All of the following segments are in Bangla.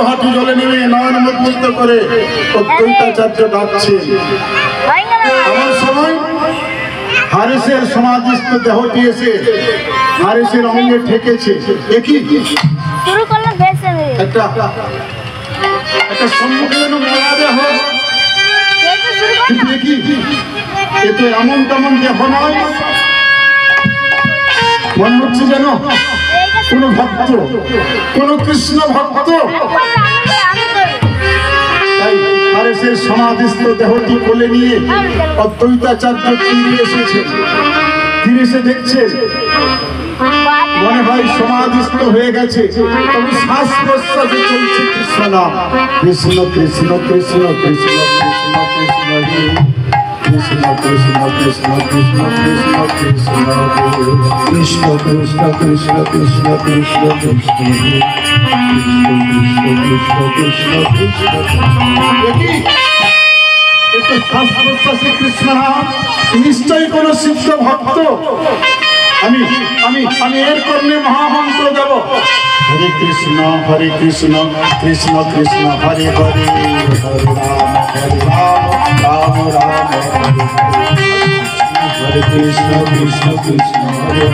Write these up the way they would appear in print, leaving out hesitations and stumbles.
হাঁটু জলে নেমে নয়ন মুগ্ধ করে অদ্বৈতাচার্য ডাকছে। আমার সময় হারিসের সমাধিস্থ দেহটি এসে হারিসের অঙ্গে ঠেকেছে। একই একটা সম্মুখে যেন মরা দেহ, কিন্তু একই এ তো এমন তেমন দেহ নয়। মনে হচ্ছে যেন কোন ভক্ত, কোন কৃষ্ণ ভক্ত। তাই হারিসের সমাধিস্থ দেহটি কোলে নিয়ে অদ্বৈতাচার্য ফিরে এসেছে। ফিরে এসে দেখছে মনে হয় সমাধিস্থ হয়ে গেছে, তবে শ্বাস প্রশ্বাসে চলছে কৃষ্ণ নাম। কৃষ্ণ কৃষ্ণ কৃষ্ণ কৃষ্ণ কৃষ্ণ কৃষ্ণ কৃষ্ণ কৃষ্ণ কৃষ্ণ কৃষ্ণ কৃষ্ণ কৃষ্ণ কৃষ্ণ কৃষ্ণ কৃষ্ণ কৃষ্ণ কৃষ্ণ নাম। নিশ্চয়ই কোন সিদ্ধ ভক্ত। আমি আমি আমি এর কর্ণে মহামন্ত্র দেব। হরে কৃষ্ণ কৃষ্ণ কৃষ্ণ হরে হরে, হরে রাম রাম রাম হরে কৃষ্ণ কৃষ্ণ কৃষ্ণ হরে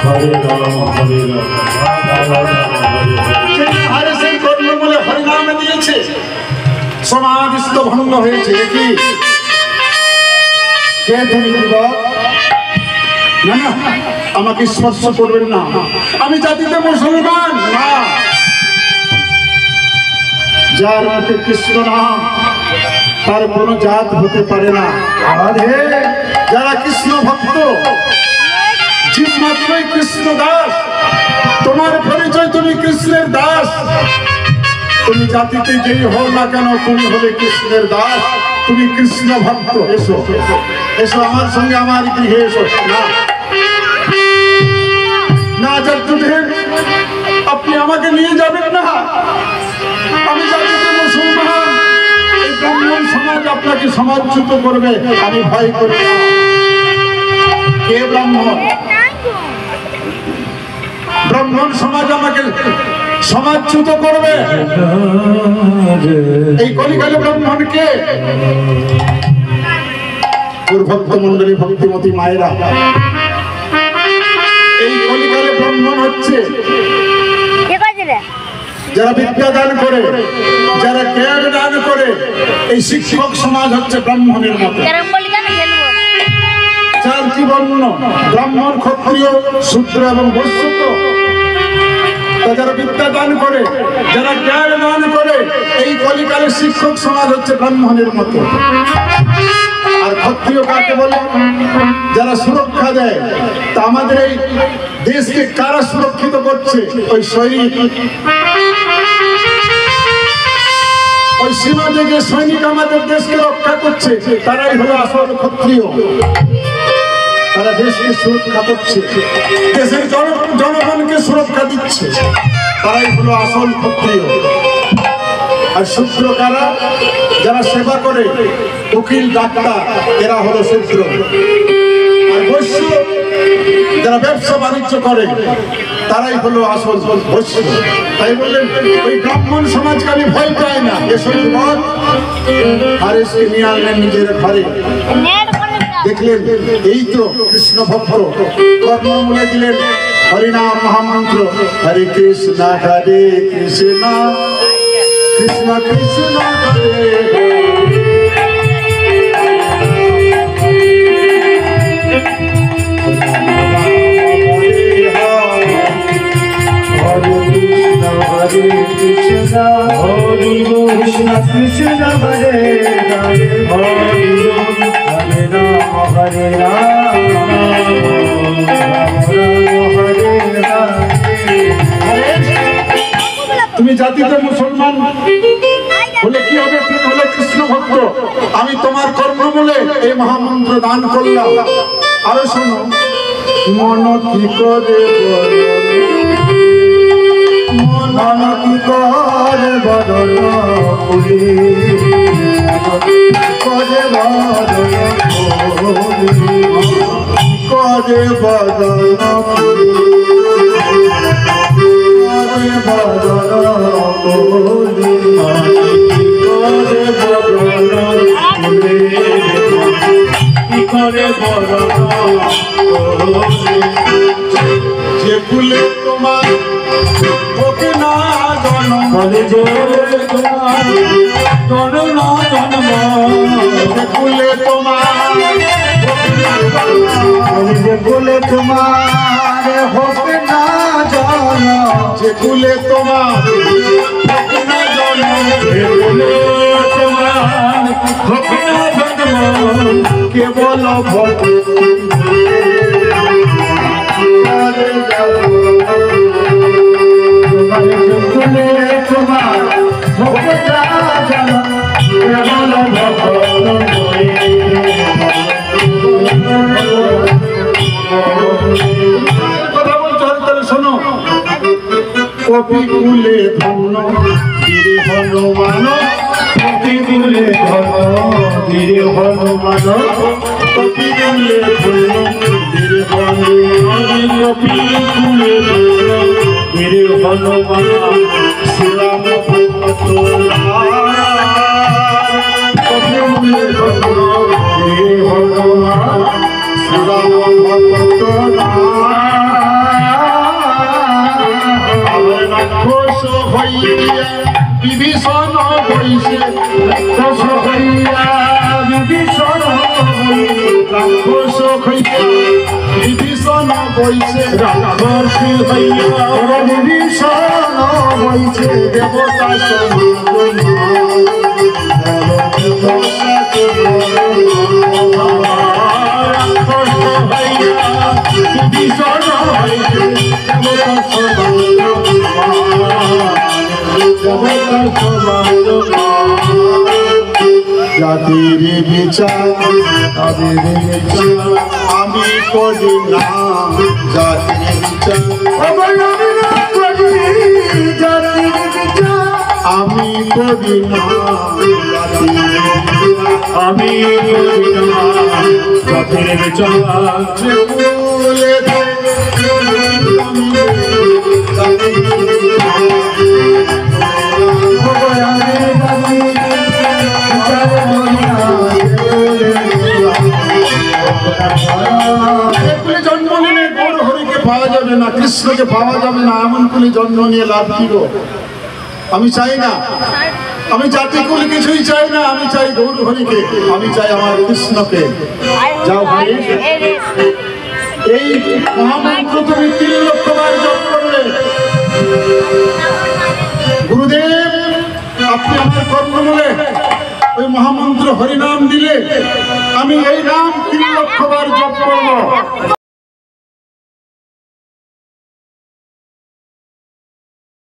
হরে রাম হরে রাম। হরে সেই কর্ণ বলে হরে নাম দিয়েছে, সমাধিস্থ ভঙ্গ হয়েছে। কি কে তুমি যুবক? না না, আমাকে স্পর্শ করবেন না, আমি জাতিতে মুসলমান না। যার মুখে কৃষ্ণ নাম তার কোন জাত হতে পারে না। যারা কৃষ্ণ ভক্ত, জীব মাত্রই কৃষ্ণ দাস। তোমার পরিচয় তুমি কৃষ্ণের দাস। তুমি জাতিতে যেই হও না কেন, তুমি হলে কৃষ্ণের দাস, তুমি কৃষ্ণ ভক্ত। এসো এসো আমার সঙ্গে, আমার গৃহে এসো। না না যাত্রীদের, আপনি আমাকে নিয়ে যাবেন না। আমি জাতিতে মুসলমান, এই ব্রাহ্মণ সমাজ আপনাকে সমাজচ্যুত করবে, আমি ভয় করি না। কে ব্রাহ্মণ? ব্রাহ্মণ সমাজ আমাকে সমাজচ্যুত করবে? এই কলিকালে ব্রাহ্মণ কে? ভক্ত মন্ডলী, ভক্তিমতী মায়েরা, এই কলিকালে ব্রাহ্মণ হচ্ছে যারা বিদ্যা দান করে, যারা জ্ঞান দান করে। এই শিক্ষক সমাজ হচ্ছে ব্রাহ্মণের মতো। চারটি বর্ণ, ব্রাহ্মণ, ক্ষত্রিয়, শূদ্র এবং বৈশ্য। যারা বিদ্যা দান করে, যারা জ্ঞান দান করে, এই কলিকালের শিক্ষক সমাজ হচ্ছে ব্রাহ্মণের মতো। আর ক্ষত্রিয় কাকে বলে? যারা সুরক্ষা দেয়। তা আমাদের এই দেশকে কারা সুরক্ষিত করছে? ওই সৈনিক, ওই সীমা থেকে সৈনিক আমাদের দেশকে রক্ষা করছে। তারাই হলো আসল ক্ষত্রিয়। তারা দেশকে সুরক্ষা করছে, দেশের জনগণকে সুরক্ষা দিচ্ছে। তারাই হলো আসল ক্ষত্রিয়। আর শূদ্র কারা? যারা সেবা করে, উকিল, ডাক্তার, এরা হলো শূদ্র। আর বৈশ্য যারা ব্যবসা বাণিজ্য করে, তারাই হলো আসল বৈশ্য। তাই বললেন ওই ব্রাহ্মণ সমাজকে আমি ভয় পাই না। এসব যুবক হারিসকে নিয়ে আনলেন নিজের ঘরে। দেখলেন এই তো কৃষ্ণ ভক্ত, কর্মমূলে দিলেন হরিনাম মহামন্ত্র। হরে কৃষ্ণ কৃষ্ণ কৃষ্ণ কৃষ্ণ হরে কৃষ্ণ হরি কৃষ্ণ কৃষ্ণ হরে হরে হরে রাম হরে রাম হরে হরে। তুমি জাতিতে মুসলমান হলে কি হবে? তুমি হলে কৃষ্ণ ভক্ত। আমি তোমার কর্মমূলে এই মহামন্ত্র দান করলাম। আরো শোনো, মন কি করে মনকি করে বদন পুরি করে বদন করে বদন পুরি করে বদন যে ফুলে তোমার ওকে না জন্ম বলে যে তোমার জন্ম জন্ম যে ফুলে তোমার বলে যে বলে তোমার হবে না জন্ম যে ফুলে তোমার ওকে না জন্ম যে বলে তোমার হবে না জন্ম কেবল ভক্তি তোমার হবে না জন্ম কেবল কথা বলতে হবে তাহলে শোনো কপি কুলে ধন্য গিরি হনুমান কপি কুলে ধন বীর হনুমান কপি কুলে ধন্য গিরি হনুমান কপি কুলে ধন বীর হনুমান শ্রীরাম ভক্ত কপি কুলে ধন্য গিরি হনুমান শ্রীরাম ভক্ত রাক্ষস হইয়া বিভীষণ হইছে রাক্ষস হইয়া বিভীষণ রাক্ষস হইয়া বিভীষণ হইছে রাক্ষস হইয়া বিভীষণ হইছে দেবতা সমাগম জাতির বিচার তাদের বিচার আমি করি না জাতির বিচার আমি করি না আমি জাতির বিচার বলে জন্ম নিলে গৌর হরিকে পাওয়া যাবে না, কৃষ্ণকে পাওয়া যাবে না, এমন করে জন্ম নিয়ে লাভ কি গো? আমি চাই না, আমি জাতি কুল কিছুই চাই না, আমি চাই গৌর হরিকে, আমি চাই আমার কৃষ্ণকে। যাও ভাই, এই মহামন্ত্র তুমি 3 লক্ষ বার জপ করলে। গুরুদেব আপনি আমার কর্ণমূলে ওই মহামন্ত্র হরিনাম দিলে আমি এই নাম 3 লক্ষ বার জপ করবো।